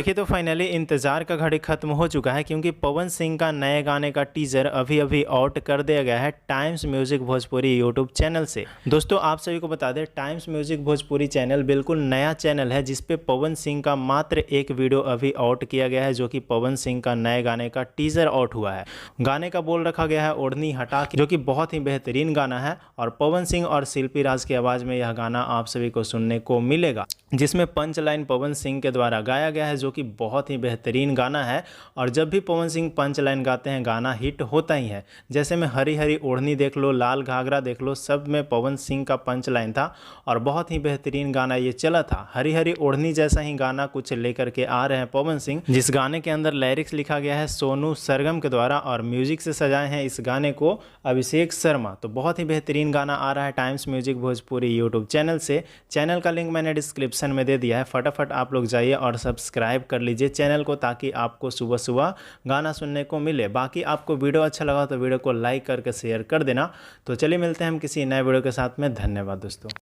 देखिए तो फाइनली इंतज़ार का घड़ी ख़त्म हो चुका है, क्योंकि पवन सिंह का नए गाने का टीज़र अभी अभी आउट कर दिया गया है times music Bhojpuri YouTube channel से। दोस्तों आप सभी को बता दें, टाइम्स म्यूज़िक भोजपुरी चैनल बिल्कुल नया चैनल है जिस पे पवन सिंह का मात्र एक वीडियो अभी आउट किया गया है, जो कि पवन सिंह का नए गाने का टीज़र आउट हुआ है। गाने का बोल रखा गया है ओढ़नी हटा के, जो कि बहुत ही बेहतरीन गाना है और पवन सिंह और शिल्पी राज की आवाज़ में यह गाना आप सभी को सुनने को मिलेगा, जिसमें पंच लाइन पवन सिंह के द्वारा गाया गया है, जो कि बहुत ही बेहतरीन गाना है। और जब भी पवन सिंह पंच लाइन गाते हैं गाना हिट होता ही है। जैसे में हरी हरी ओढ़नी देख लो, लाल घाघरा देख लो, सब में पवन सिंह का पंच लाइन था और बहुत ही बेहतरीन गाना ये चला था। हरी हरी ओढ़नी जैसा ही गाना कुछ लेकर के आ रहे हैं पवन सिंह, जिस गाने के अंदर लिरिक्स लिखा गया है सोनू सरगम के द्वारा और म्यूजिक से सजाए हैं इस गाने को अभिषेक शर्मा। तो बहुत ही बेहतरीन गाना आ रहा है times music Bhojpuri YouTube channel से। चैनल का लिंक मैंने डिस्क्रिप्शन में दे दिया है, फटाफट आप लोग जाइए और सब्सक्राइब कर लीजिए चैनल को, ताकि आपको सुबह सुबह गाना सुनने को मिले। बाकी आपको वीडियो अच्छा लगा तो वीडियो को लाइक करके शेयर कर देना। तो चलिए मिलते हैं हम किसी नए वीडियो के साथ में। धन्यवाद दोस्तों।